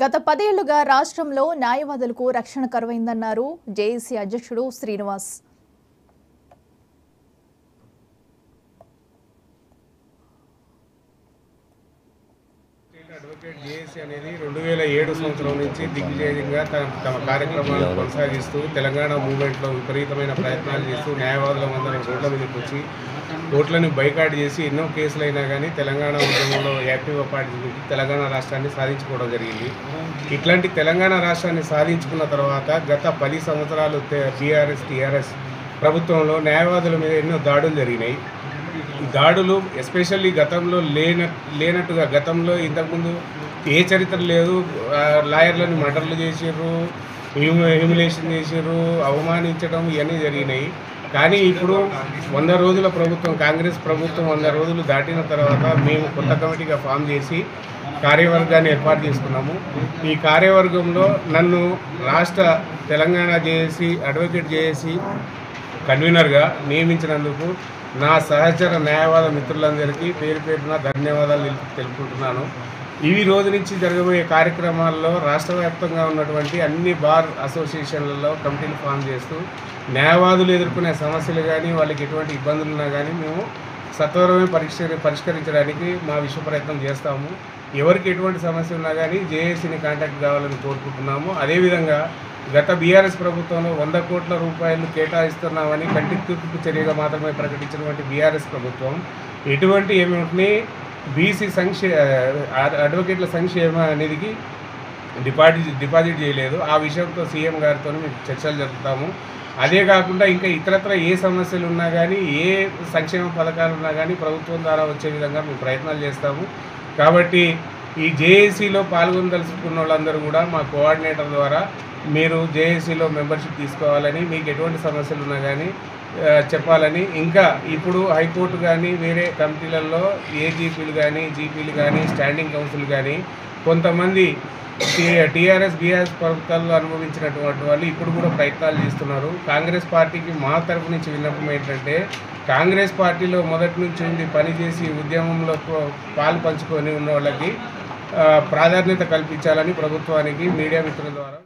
గత 10 ఏళ్లుగా రాష్ట్రంలో న్యాయవాదులకు రక్షణ కరువైందన్నారు జేఏసీ అధ్యక్షుడు శ్రీనివాస్. అడ్వకేట్ జేఏసీ అనేది 2007 సంవత్సరం నుంచి దిగ్విజయంగా తమ కార్యక్రమాలను కొనసాగిస్తూ తెలంగాణ మూవ్మెంట్లో విపరీతమైన ప్రయత్నాలు చేస్తూ న్యాయవాదులందరం రోడ్ల మీదకి వచ్చి కోర్టులను బైకాట్ చేసి ఎన్నో కేసులైనా కానీ తెలంగాణ ఉద్యమంలో యాక్టివ్గా పార్టిసిపేట్ తెలంగాణ రాష్ట్రాన్ని సాధించుకోవడం జరిగింది. ఇట్లాంటి తెలంగాణ రాష్ట్రాన్ని సాధించుకున్న తర్వాత గత 10 సంవత్సరాలు టీఆర్ఎస్ ప్రభుత్వంలో న్యాయవాదుల మీద ఎన్నో దాడులు జరిగినాయి. ఈ దాడులు ఎస్పెషల్లీ గతంలో లేనట్టుగా గతంలో ఇంతకుముందు ఏ చరిత్ర లేదు. లాయర్లను మర్డర్లు చేసారు, హ్యూమిలేషన్ చేసారు, అవమానించడం ఇవన్నీ జరిగినాయి. కానీ ఇప్పుడు 100 రోజుల ప్రభుత్వం, కాంగ్రెస్ ప్రభుత్వం 100 రోజులు దాటిన తర్వాత మేము కొత్త కమిటీగా ఫామ్ చేసి కార్యవర్గాన్ని ఏర్పాటు చేసుకున్నాము. ఈ కార్యవర్గంలో నన్ను రాష్ట్ర తెలంగాణ జేఏసీ అడ్వకేట్ జేఏసీ కన్వీనర్గా నియమించినందుకు నా సహచర న్యాయవాద మిత్రులందరికీ పేరు పేరున ధన్యవాదాలు తెలుపుకుంటున్నాను. ఈ రోజు నుంచి జరగబోయే కార్యక్రమాల్లో రాష్ట్ర వ్యాప్తంగా ఉన్నటువంటి అన్ని బార్ అసోసియేషన్లలో కమిటీలు ఫామ్ చేస్తూ న్యాయవాదులు ఎదుర్కొనే సమస్యలు కానీ వాళ్ళకి ఎటువంటి ఇబ్బందులు ఉన్నా కానీ మేము సత్వరమే పరిష్కరించడానికి మా విశ్వ ప్రయత్నం చేస్తాము. ఎవరికి ఎటువంటి సమస్య ఉన్నా కానీ జేఏసీని కాంటాక్ట్ కావాలని కోరుకుంటున్నాము. అదేవిధంగా గత బీఆర్ఎస్ ప్రభుత్వంలో 100 కోట్ల రూపాయలు కేటాయిస్తున్నామని కంటి తూర్పు చర్యగా మాత్రమే ప్రకటించినటువంటి బీఆర్ఎస్ ప్రభుత్వం ఎటువంటి ఏమిటి బీసీ అడ్వకేట్ల సంక్షేమ నిధికి డిపాజిట్ చేయలేదు. ఆ విషయంతో సీఎం గారితో మేము చర్చలు జరుపుతాము. అదే కాకుండా ఇంకా ఇతరత్ర ఏ సమస్యలు ఉన్నా కానీ ఏ సంక్షేమ పథకాలు ఉన్నా కానీ ప్రభుత్వం ద్వారా వచ్చే విధంగా మేము ప్రయత్నాలు చేస్తాము. కాబట్టి ఈ జేఏసీలో పాల్గొనదలుచుకున్న వాళ్ళందరూ కూడా మా కోఆర్డినేటర్ ద్వారా మీరు జేఏసీలో మెంబర్షిప్ తీసుకోవాలని, మీకు ఎటువంటి సమస్యలు ఉన్నా కానీ చెప్పాలని, ఇంకా ఇప్పుడు హైకోర్టు కానీ వేరే కమిటీలలో ఏజీపీలు కానీ జీపీలు కానీ స్టాండింగ్ కౌన్సిల్ కానీ కొంతమంది టీఆర్ఎస్ బీఆర్ఎస్ ప్రభుత్వాల్లో అనుభవించినటువంటి వాళ్ళు ఇప్పుడు కూడా ప్రయత్నాలు చేస్తున్నారు. కాంగ్రెస్ పార్టీకి మా తరఫు నుంచి విన్నపం ఏంటంటే, కాంగ్రెస్ పార్టీలో మొదటి నుంచి ఉండి పనిచేసి ఉద్యమంలో పాలు పంచుకొని ఉన్న వాళ్ళకి ప్రాధాన్యత కల్పించాలని ప్రభుత్వానికి మీడియా మిత్రుల ద్వారా.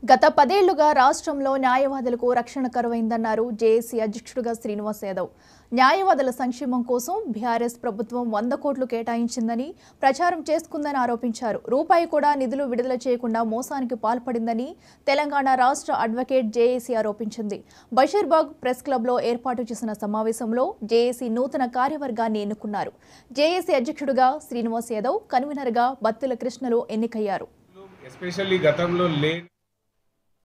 గత 10 ఏళ్లుగా రాష్ట్రంలో న్యాయవాదులకు రక్షణ కరువైందన్నారు జేఏసీ అధ్యక్షుడుగా శ్రీనివాస్ యాదవ్. న్యాయవాదుల సంక్షేమం కోసం బీఆర్ఎస్ ప్రభుత్వం 100 కోట్లు కేటాయించిందని ప్రచారం చేసుకుందని ఆరోపించారు. రూపాయి కూడా నిధులు విడుదల చేయకుండా మోసానికి పాల్పడిందని తెలంగాణ రాష్ట్ర అడ్వకేట్ జేఏసీ ఆరోపించింది. బషీర్బాగ్ ప్రెస్ క్లబ్లో ఏర్పాటు చేసిన సమావేశంలో జేఏసీ నూతన కార్యవర్గాన్ని ఎన్నుకున్నారు. జేఏసీ అధ్యక్షుడుగా శ్రీనివాస్ యాదవ్, కన్వీనర్గా బత్తుల కృష్ణలు ఎన్నికయ్యారు. ఎస్పెషల్లీ గతంలో